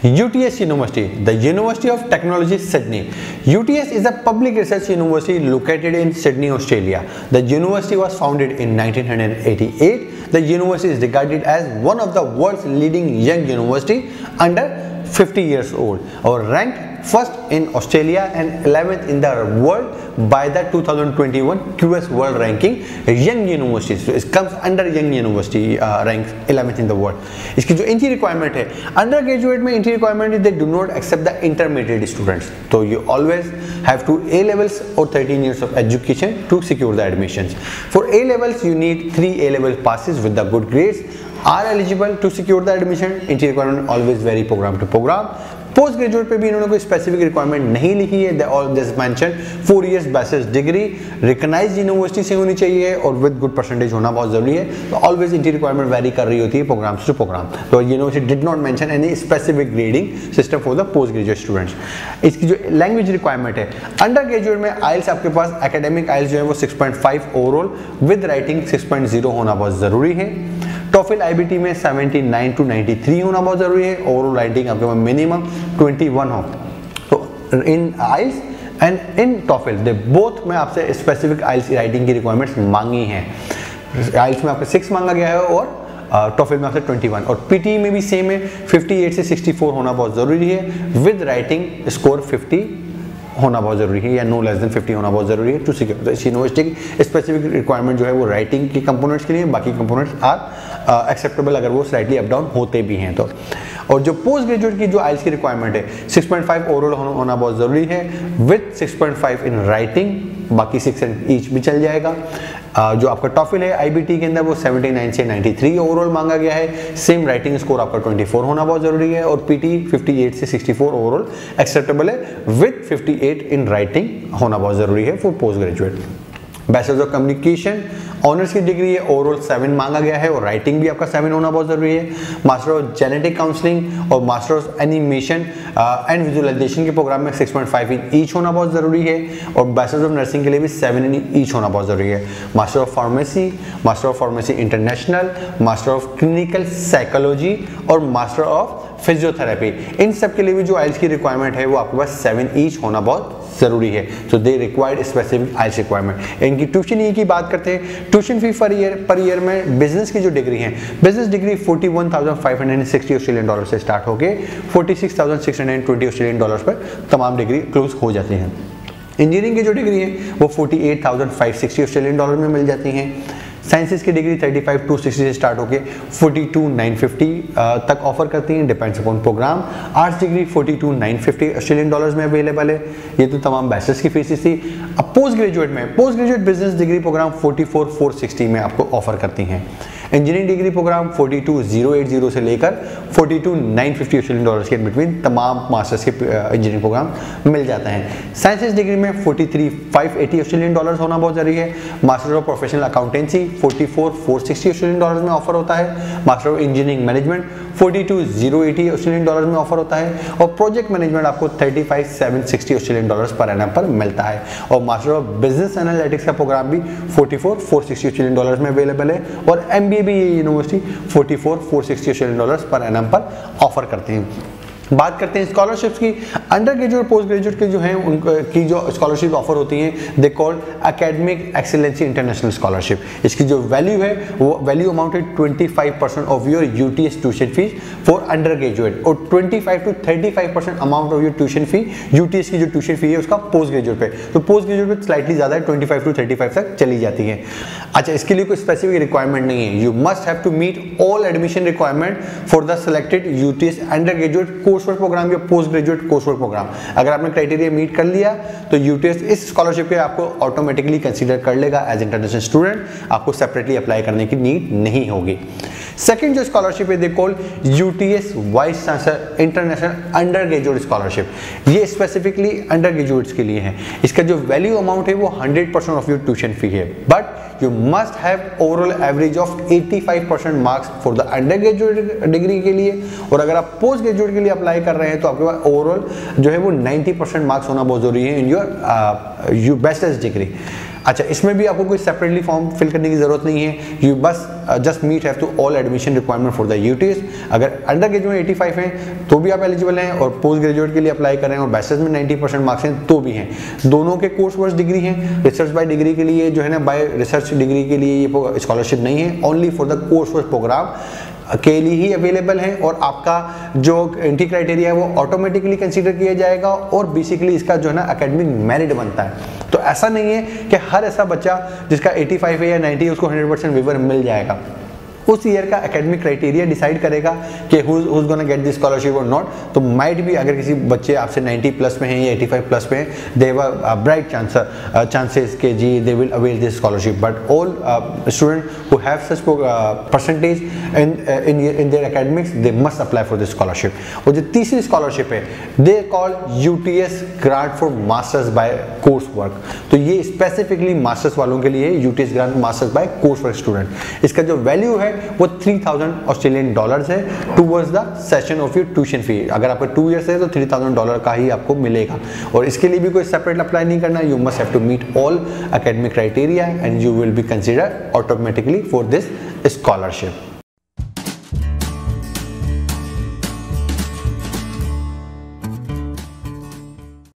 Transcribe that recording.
UTS University, the University of Technology, Sydney. UTS is a public research university located in Sydney, Australia. The university was founded in 1988. The university is regarded as one of the world's leading young university under 50 years old, or ranked first in Australia and 11th in the world by the 2021 QS World Ranking. Young University, so it comes under Young University, ranks 11th in the world. इसकी जो entry requirement है, undergraduate में entry requirement is they do not accept the intermediate students. So you always have to A levels or 13 years of education to secure the admissions. For A levels you need 3 A level passes with the good grades are eligible to secure the admission. Entry requirement always vary program to program. Post graduate पे भी इन्होंने कोई specific requirement नहीं लिखी है. All this mention 4 years bachelors degree recognised university से होनी चाहिए और विद गुड परसेंटेज होना बहुत जरूरी है. तो ऑलवेज इंटी रिक्वायरमेंट वेरी कर रही होती है प्रोग्राम्स टू प्रोग्राम. तो university did not mention any specific grading system for the post graduate students. इसकी जो लैंग्वेज रिक्वायरमेंट है, अंडर ग्रेजुएट में आइल्स आपके पास एकेडमिक आइल्स जो है वो 6.5 ओवरऑल विद राइटिंग 6.0 होना बहुत जरूरी है. टॉफिल आईबीटी में 79 to 93 होना बहुत जरूरी है. ओवरऑल राइटिंग आपके पास मिनिमम 21 हो. तो in IELTS and in TOEFL they both में आपसे स्पेसिफिक आइल्स राइटिंग की रिक्वायरमेंट्स मांगी हैं. आइल्स में आपको 6 मांगा गया है और टॉफिल में आपसे 21. और पीटी में भी सेम है, 58 से 64 होना बहुत जरूरी है विद राइटिंग स्कोर 50 होना बहुत जरूरी है या नो लेस देन 50 होना बहुत जरूरी है टू सिक्योर. तो इस यूनिवर्सिटी की स्पेसिफिक रिक्वायरमेंट जो है वो राइटिंग की कंपोनेंट्स के लिए, बाकी कंपोनेंट्स आर एक्सेप्टेबल अगर वो स्लाइटली अप डाउन होते भी हैं तो. और जो पोस्ट ग्रेजुएट की जो आइल्स की रिक्वायरमेंट है 6.5 ओवरऑल होना बहुत जरूरी है विद 6.5 इन राइटिंग, बाकी 6 ईच भी चल जाएगा. जो आपका टॉफिल है आईबीटी के अंदर वो 79 से 93 ओवरऑल मांगा गया है. सेम राइटिंग स्कोर आपका 24 होना बहुत जरूरी है. और पीटी 58 से 64 ओवरऑल एक्सेप्टेबल है विद 58 इन राइटिंग होना बहुत जरूरी है for post graduate. Bachelors of communication honours की डिग्री है, ओवरऑल 7 मांगा गया है और राइटिंग भी आपका 7 होना बहुत जरूरी है. मास्टर ऑफ जेनेटिक काउंसलिंग और master of animation and visualisation के प्रोग्राम में 6.5 इन ईच होना बहुत जरूरी है. और बैचलर्स ऑफ नर्सिंग के लिए भी 7 इन ईच होना बहुत जरूरी है. Master of pharmacy international, master of clinical psychology और मास्टर ऑफ फिजियोथेरेपी, इन सब के लिए भी जो आइल्स की रिक्वायरमेंट है वो आपके पास 7 ईच होना बहुत जरूरी है. So they required specific IELTS requirement. इनकी ट्यूशन ई की बात करते हैं. ट्यूशन फी पर ईयर में बिजनेस की जो डिग्री है, बिजनेस डिग्री 41,560 ऑस्ट्रेलियन डॉलर से स्टार्ट होके 46,620 ऑस्ट्रेलियन डॉलर्स पर तमाम डिग्री क्लोज हो जाती हैं. इंजीनियरिंग की जो डिग्री है वो 48,560 ऑस्ट्रेलियन डॉलर में मिल जाती हैं. साइंसेस की डिग्री 35,260 से स्टार्ट होकर 42,950 तक ऑफर करती हैं, depends upon program. Arts degree 42,950 Australian dollars में अवेलेबल है. ये तो तमाम बैचलर्स की फीस थी. अब post graduate business degree program 44,460 में आपको ऑफर करती हैं. इंजीनियरिंग डिग्री प्रोग्राम 42,080 से लेकर 42,950 ऑस्ट्रेलियन डॉलर्स के बिटवीन तमाम मास्टर्स के इंजीनियरिंग प्रोग्राम मिल जाते हैं. साइंसेस डिग्री में 43,580 ऑस्ट्रेलियन डॉलर्स होना बहुत जरूरी है. Master of professional accountancy 44,460 Australian dollars में ऑफर होता है. Master of engineering management 42,080 Australian dollars में ऑफर होता है. और प्रोजेक्ट मैनेजमेंट आपको 35,760 ऑस्ट्रेलियन डॉलर्स पर एनम पर मिलता है. और मास्टर ऑफ बिजनेस एनालिटिक्स का प्रोग्राम भी 44,460 ऑस्ट्रेलियन डॉलर्स में अवेलेबल है. और एमबीए भी ये university 44,460 Australian dollars per annum पर ऑफर करते हैं. बात करते हैं स्कॉलरशिप्स की. अंडर ग्रेजुएट पोस्ट ग्रेजुएट के जो हैं उनकी जो स्कॉलरशिप ऑफर होती हैं they called academic excellency international scholarship. इसकी जो वैल्यू है वो वैल्यू अमाउंट है 25% of your UTS tuition fees for under graduate और 25 to 35% amount of your tuition fee UTS की जो ट्यूशन फी है उसका पोस्ट ग्रेजुएट पे. तो पोस्ट ग्रेजुएट पे स्लाइटली ज्यादा है, 25 to 35 तक चली जाती है. अच्छा, इसके लिए कोई स्पेसिफिक रिक्वायरमेंट नहीं है. You must have to meet all admission requirement for the selected UTS under graduate coursework program या पोस्ट ग्रेजुएट कोर्सवर्क प्रोग्राम. अगर आपने क्राइटेरिया मीट कर लिया तो यूटीएस इस स्कॉलरशिप के आपको ऑटोमेटिकली कंसीडर कर लेगा एज इंटरनेशनल स्टूडेंट. आपको सेपरेटली अप्लाई करने की नीड नहीं होगी. सेकंड जो स्कॉलरशिप है they called UTS vice chancellor international under graduate scholarship. ये स्पेसिफिकली अंडर ग्रेजुएट्स के लिए है. इसका जो वैल्यू अमाउंट है वो 100% ऑफ योर ट्यूशन फी है. But you must have overall average of 85% marks for the under graduate degree के लिए. और अगर आप पोस्ट ग्रेजुएट के लिए अप्लाई कर रहे हैं तो आपके पास ओवरऑल जो है वो 90% मार्क्स होना बहुत जरूरी है इन योर बैचलर्स डिग्री. अच्छा, इसमें भी आपको कोई सेपरेटली फॉर्म फिल करने की जरूरत नहीं है, यू बस just meet have to all admission requirement for the UTS. अगर अंडर ग्रेजुएट 85 हैं तो भी आप एलिजिबल हैं, और पोस्ट ग्रेजुएट के लिए अप्लाई कर रहे हैं और बैचलर्स में 90% मार्क्स हैं तो भी हैं। दोनों के कोर्स वर्स डिग्री हैं। रिसर्च बाय डिग्री के लिए जो है ना, बाय रिसर्च डिग्री के लिए ये स्कॉलरशिप नहीं है, only for the coursework program के लिए ही अवेलेबल है। और आपका जो एंट्री क्राइटेरिया है वो ऑटोमेटिकली कंसीडर किया जाएगा, और बेसिकली इसका जो है ना एकेडमिक मेरिट बनता है। तो ऐसा नहीं है कि हर ऐसा बच्चा जिसका 85 है या 90 है उसको 100% वेवर मिल जाएगा। उस ईयर का एकेडमिक क्राइटेरिया डिसाइड करेगा कि who is gonna get this scholarship और नॉट। तो माइट भी अगर किसी बच्चे आपसे 90 प्लस में हैं या 85 प्लस में हैं, they have a bright chances के जी they will avail this scholarship. But all student who have such percentage in their academics they must apply for this scholarship. और जो तीसरी स्कॉलरशिप है they call UTS grant for masters by course work. तो ये specifically masters वालों के लिए है, UTS grant masters by course work student. इसका जो वैल्यू है वो 3000 ऑस्ट्रेलियन डॉलर्स है towards the session of your tuition fee. अगर आपका 2 ईयर्स है तो $3000 का ही आपको मिलेगा, और इसके लिए भी कोई सेपरेट अप्लाई नहीं करना। You must have to meet all academic criteria and you will be considered automatically for this scholarship.